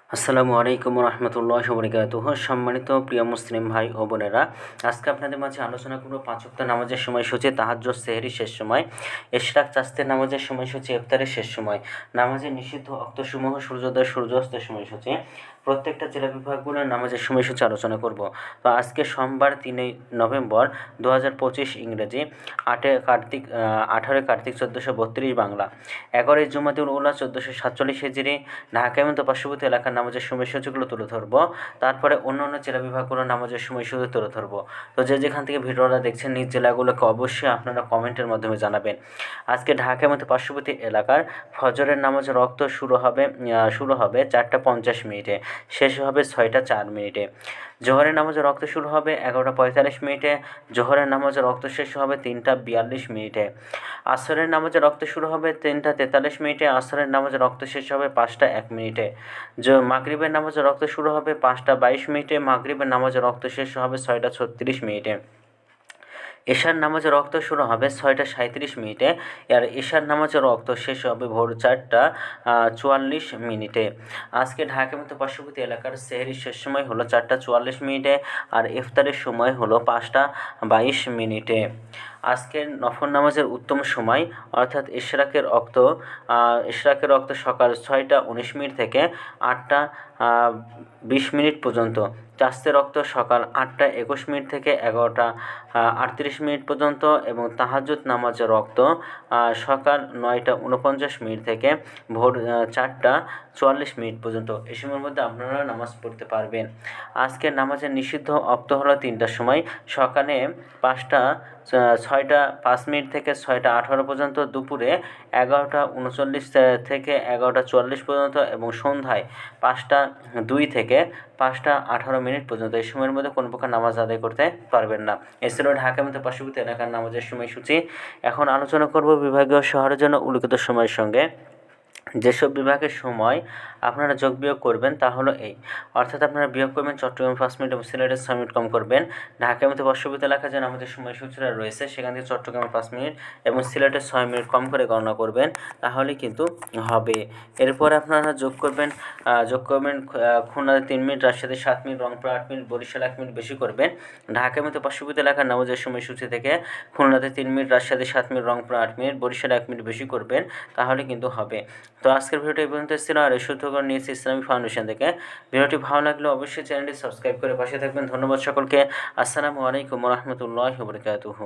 আসসালামু আলাইকুম রহমতুল্লাহি ওয়া বারাকাতুহু। সম্মানিত প্রিয় মুসলিম ভাই ও বোনেরা, আজকে আপনাদের মাঝে আলোচনা করব পাঁচ ওয়াক্ত নামাজের সময়সূচি, তাহাজ্জুদ, সেহরি শেষ সময়, ইশরাক, চাস্তের নামাজের সময়সূচি, ইফতারের শেষ সময়, নামাজের নিষিদ্ধ অক্তসমূহ, সূর্যোদয় সূর্যাস্তের সময়সূচি, প্রত্যেকটা জেলা বিভাগগুলোর নামাজের সময়সূচি আলোচনা করব। তো আজকে সোমবার 3 নভেম্বর 2025 ইংরেজি, 18 কার্তিক 1432 বাংলা, 11 জুমাদুল উলা 1447 হিজরি। ঢাকা এবং পার্শ্ববর্তী এলাকার নামাজের সময়সূচিগুলো তুলে ধরবো, তারপরে অন্য অন্য জেলা বিভাগগুলোর নামাজের সময়সূচি তুলে ধরবো। তো যেখান থেকে ভিডিওটা দেখছেন নিজ জেলাগুলোকে অবশ্যই আপনারা কমেন্টের মাধ্যমে জানাবেন। আজকে ঢাকা এবং পার্শ্ববর্তী এলাকার ফজরের নামাজের রক্ত শুরু হবে 4টা 50 মিনিটে, শেষ হবে 6টা 4 মিনিটে। জোহরের নামাজের রক্ত শুরু হবে 11টা 45 মিনিটে, জোহরের নামাজের রক্ত শেষ হবে 3টা 42 মিনিটে। আসরের নামাজের রক্ত শুরু হবে 3টা 43 মিনিটে, আসরের নামাজের রক্ত শেষ হবে 5টা 1 মিনিটে। মাগরিবের নামাজের রক্ত শুরু হবে 5টা 22 মিনিটে, মাগরিবের নামাজের রক্ত শেষ হবে 6টা 36 মিনিটে। এশার নামাজের রক্ত শুরু হবে 6টা 37 মিনিটে, আর এশার নামাজের রক্ত শেষ হবে ভোর 4টা 44 মিনিটে। আজকে ঢাকা এবং পার্শ্ববর্তী এলাকার সেহরির শেষ সময় হলো 4টা 44 মিনিটে, আর ইফতারের সময় হলো 5টা 22 মিনিটে। আজকের নফল নামাজের উত্তম সময় অর্থাৎ ইশরাকের রক্ত সকাল 6টা 19 মিনিট থেকে 8টা 20 মিনিট পর্যন্ত, চাস্তের রক্ত সকাল 8টা 21 মিনিট থেকে 11টা 38 মিনিট পর্যন্ত, এবং তাহাজ্জুদ নামাজের রক্ত সকাল 9টা 49 মিনিট থেকে ভোর 4টা 44 মিনিট পর্যন্ত। এই সময়ের মধ্যে আপনারা নামাজ পড়তে পারবেন। আজকের নামাজের নিষিদ্ধ ওয়াক্ত হলো 3টার সময়, সকালে 6টা 5 মিনিট থেকে 6টা 18 পর্যন্ত, দুপুরে 11টা 39 থেকে 11টা 44 পর্যন্ত, এবং সন্ধ্যায় 5টা 2 থেকে 5টা 18 মিনিট পর্যন্ত। এই সময়ের মধ্যে কোনো প্রকার নামাজ আদায় করতে পারবেন না। এছাড়াও ঢাকা এবং পার্শ্ববর্তী এলাকার নামাজের সময়সূচি। এখন আলোচনা করব বিভাগীয় শহরের জন্য উল্লিখিত সময়ের সঙ্গে। যেসব বিভাগের সময় আপনারা যোগ বিয়োগ করবেন তা হলো এই, অর্থাৎ আপনারা বিয়োগ করবেন চট্টগ্রামে 5 মিনিট এবং সিলেটের 6 মিনিট কম করবেন। ঢাকা এবং পার্শ্ববর্তী এলাকায় যে আমাদের সময়সূচিটা রয়েছে সেখান থেকে চট্টগ্রামে 5 মিনিট এবং সিলেটের 6 মিনিট কম করে গণনা করবেন, তাহলে কিন্তু হবে। এরপর আপনারা যোগ করবেন খুলনাতে 3 মিনিট, রাজশাহীতে 7 minute, Rangpur 8 minute, Barishal 1 minute বেশি করবেন। ঢাকা এবং পার্শ্ববর্তী এলাকার নামাজের সময়সূচি থেকে খুলনাতে 3 মিনিট, রাজশাহীতে 7 minute, Rangpur 8 minute, Barishal 1 minute বেশি করবেন, তাহলে কিন্তু হবে। তো আজকের ভিডিওটি এই পর্যন্ত ছিল, আর এই সূত্রকর নিয়েছি ইসলামী ফাউন্ডেশন থেকে। ভিডিওটি ভালো লাগলে অবশ্যই চ্যানেলটি সাবস্ক্রাইব করে পাশে থাকবেন। ধন্যবাদ সকলকে। আসসালামু আলাইকুম রহমতুল্লাহি ওয়া বারাকাতুহু।